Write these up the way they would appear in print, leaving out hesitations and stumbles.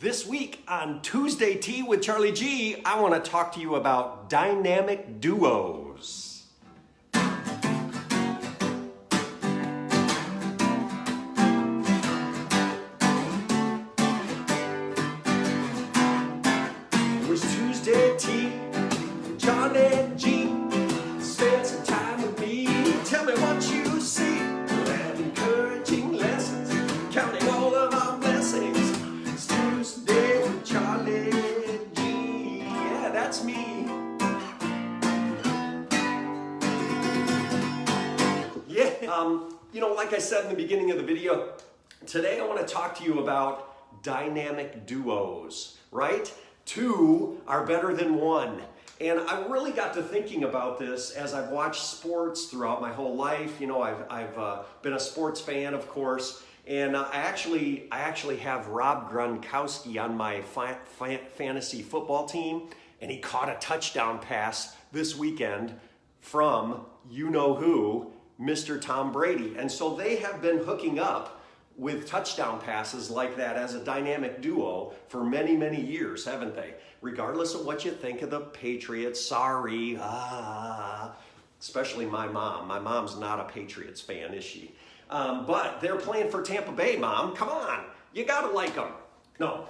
This week on Tuesday Tea with Charlie G, I want to talk to you about dynamic duos. It was Tuesday Tea with Charlie G. Spend some time with me. Tell me what you see. We'll have encouraging lessons, counting all of our blessings. It's Tuesday with Charlie G. Yeah, that's me. Yeah, like I said in the beginning of the video, today I want to talk to you about dynamic duos, right? Two are better than one. And I really got to thinking about this as I've watched sports throughout my whole life. I've been a sports fan, of course, and I actually have Rob Gronkowski on my fantasy football team, and he caught a touchdown pass this weekend from you-know-who, Mr. Tom Brady. And so they have been hooking up with touchdown passes like that as a dynamic duo for many, many years, haven't they? Regardless of what you think of the Patriots, sorry, especially my mom. My mom's not a Patriots fan, is she? But they're playing for Tampa Bay, Mom. Come on, you gotta like them. No.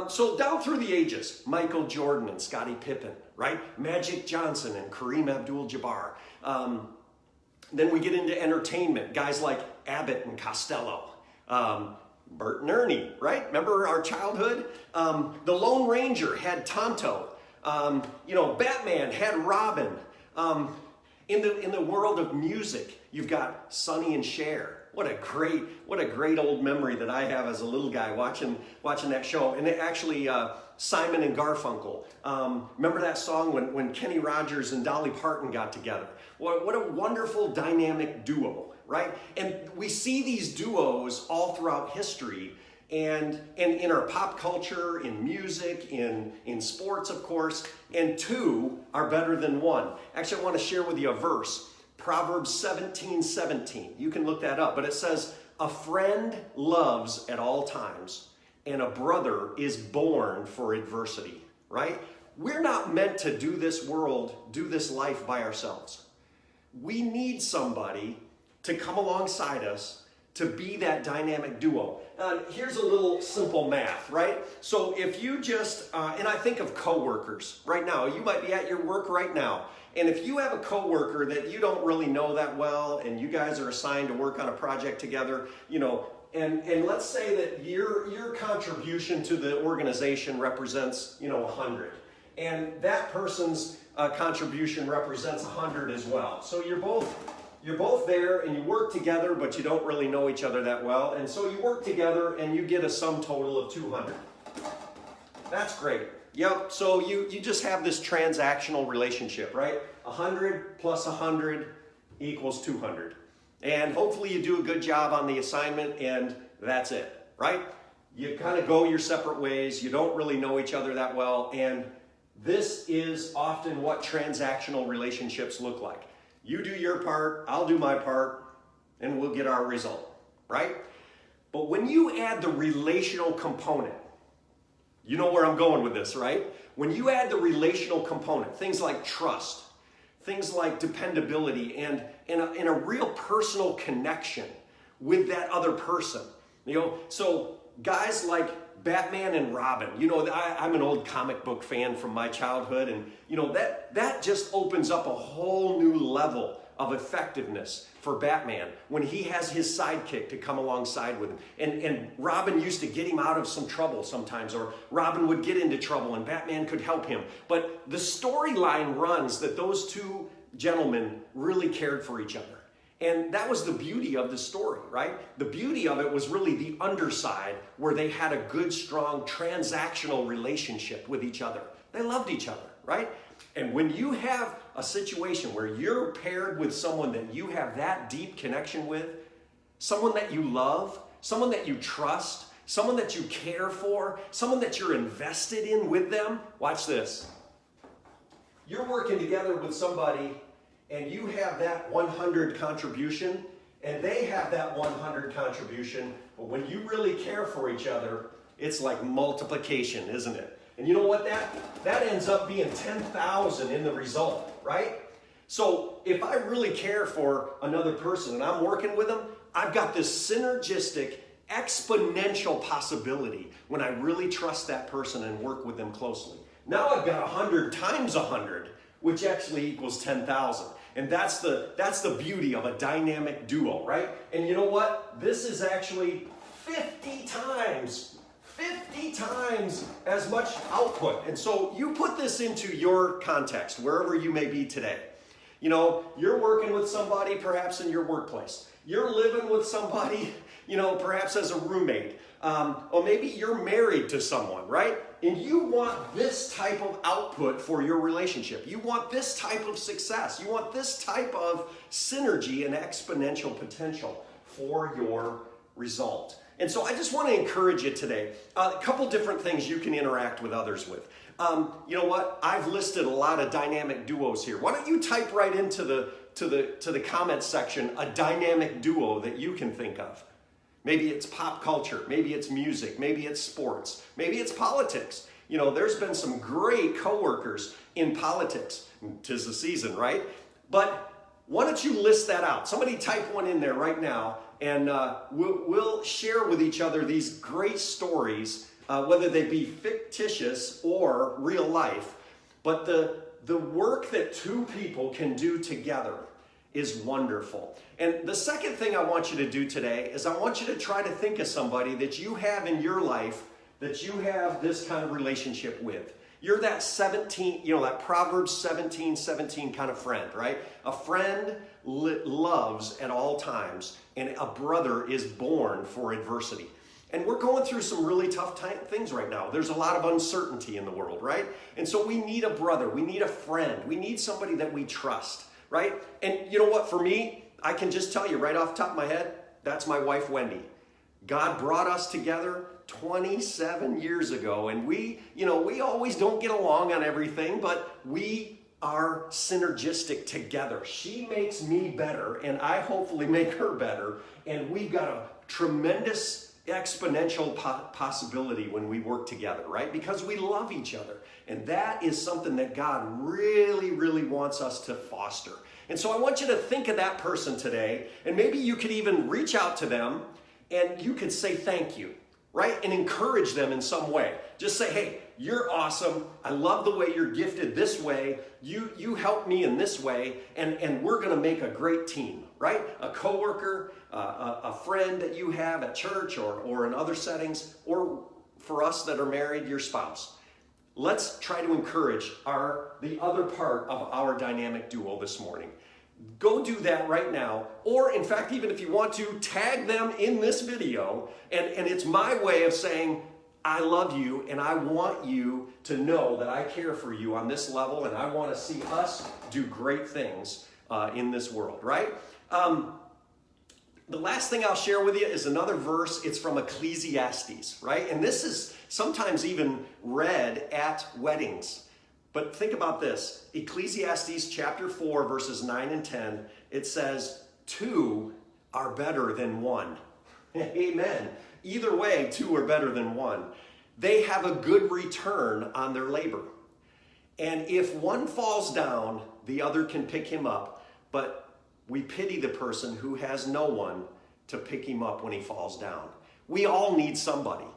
So down through the ages, Michael Jordan and Scottie Pippen, right? Magic Johnson and Kareem Abdul-Jabbar. Then we get into entertainment, guys like Abbott and Costello. Bert and Ernie, right? Remember our childhood? The Lone Ranger had Tonto. Batman had Robin. In the world of music, you've got Sonny and Cher. What a great old memory that I have as a little guy watching that show. And actually, Simon and Garfunkel. Remember that song when Kenny Rogers and Dolly Parton got together? What a wonderful dynamic duo, right? And we see these duos all throughout history and in our pop culture, in music, in sports, of course, and two are better than one. Actually, I want to share with you a verse, Proverbs 17:17. You can look that up, but it says, "A friend loves at all times, and a brother is born for adversity," right? We're not meant to do this life by ourselves. We need somebody to come alongside us to be that dynamic duo. Here's a little simple math, right? So if you just, and I think of coworkers right now, you might be at your work right now, and if you have a coworker that you don't really know that well, and you guys are assigned to work on a project together, and let's say that your contribution to the organization represents, 100, and that person's contribution represents 100 as well. So you're both there and you work together, but you don't really know each other that well. And so you work together and you get a sum total of 200. That's great. Yep, so you just have this transactional relationship, right? 100 plus 100 equals 200. And hopefully you do a good job on the assignment and that's it, right? You kind of go your separate ways. You don't really know each other that well. And this is often what transactional relationships look like. You do your part, I'll do my part, and we'll get our result, right? But when you add the relational component, you know where I'm going with this, right? When you add the relational component, things like trust, things like dependability, and a real personal connection with that other person. So guys like Batman and Robin, I'm an old comic book fan from my childhood, and that just opens up a whole new level of effectiveness for Batman when he has his sidekick to come alongside with him. And Robin used to get him out of some trouble sometimes, or Robin would get into trouble and Batman could help him. But the storyline runs that those two gentlemen really cared for each other. And that was the beauty of the story, right? The beauty of it was really the underside where they had a good, strong transactional relationship with each other. They loved each other, right? And when you have a situation where you're paired with someone that you have that deep connection with, someone that you love, someone that you trust, someone that you care for, someone that you're invested in with them, watch this. You're working together with somebody and you have that 100 contribution, and they have that 100 contribution, but when you really care for each other, It's like multiplication, isn't it? And you know what? That ends up being 10,000 in the result, right? So if I really care for another person and I'm working with them, I've got this synergistic, exponential possibility when I really trust that person and work with them closely. Now I've got 100 times 100, which actually equals 10,000. And that's the beauty of a dynamic duo, right? And you know what? This is actually 50 times as much output. And so you put this into your context, wherever you may be today. You know, you're working with somebody perhaps in your workplace. You're living with somebody, you know, perhaps as a roommate. Or maybe you're married to someone, right? And you want this type of output for your relationship. You want this type of success. You want this type of synergy and exponential potential for your result. And so I just want to encourage you today, a couple different things you can interact with others with. You know what? I've listed a lot of dynamic duos here. Why don't you type right into the comments section a dynamic duo that you can think of? Maybe it's pop culture, maybe it's music, maybe it's sports, maybe it's politics. You know, there's been some great coworkers in politics. 'Tis the season, right? But why don't you list that out? Somebody type one in there right now, and we'll share with each other these great stories, whether they be fictitious or real life. But the work that two people can do together is wonderful. And the second thing I want you to do today is I want you to try to think of somebody that you have in your life that you have this kind of relationship with. You're that 17, you know, that Proverbs 17:17 kind of friend, right? A friend loves at all times, and a brother is born for adversity. And we're going through some really tough things right now. There's a lot of uncertainty in the world, right? And so we need a brother, we need a friend, we need somebody that we trust, right? And you know what, for me, I can just tell you right off the top of my head, that's my wife, Wendy. God brought us together 27 years ago, and we always don't get along on everything, but we are synergistic together. She makes me better, and I hopefully make her better, and we've got a tremendous exponential possibility when we work together, right? Because we love each other, and that is something that God really, really wants us to foster. And so I want you to think of that person today, and maybe you could even reach out to them and you could say thank you, right? And encourage them in some way. Just say, hey, you're awesome. I love the way you're gifted this way. You help me in this way, and we're going to make a great team, right? A coworker, a friend that you have at church or in other settings, or for us that are married, your spouse. Let's try to encourage the other part of our dynamic duo this morning. Go do that right now, or in fact, even if you want to, tag them in this video, and it's my way of saying, I love you, and I want you to know that I care for you on this level, and I want to see us do great things in this world, right? The last thing I'll share with you is another verse. It's from Ecclesiastes, right? And this is sometimes even read at weddings. But think about this. Ecclesiastes chapter 4, verses 9 and 10, it says, 2 are better than 1. Amen. Either way, 2 are better than 1. They have a good return on their labor. And if one falls down, the other can pick him up. But we pity the person who has no one to pick him up when he falls down. We all need somebody.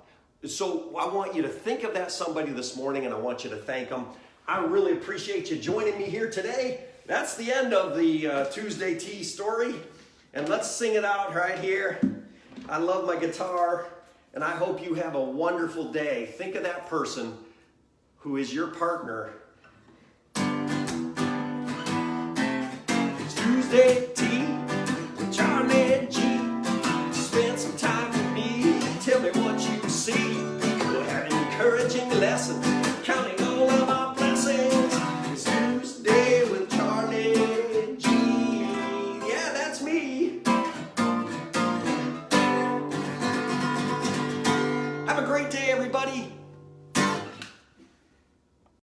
So I want you to think of that somebody this morning, and I want you to thank them. I really appreciate you joining me here today. That's the end of the Tuesday Tea story. And let's sing it out right here. I love my guitar, and I hope you have a wonderful day. Think of that person who is your partner. It's Tuesday Tea.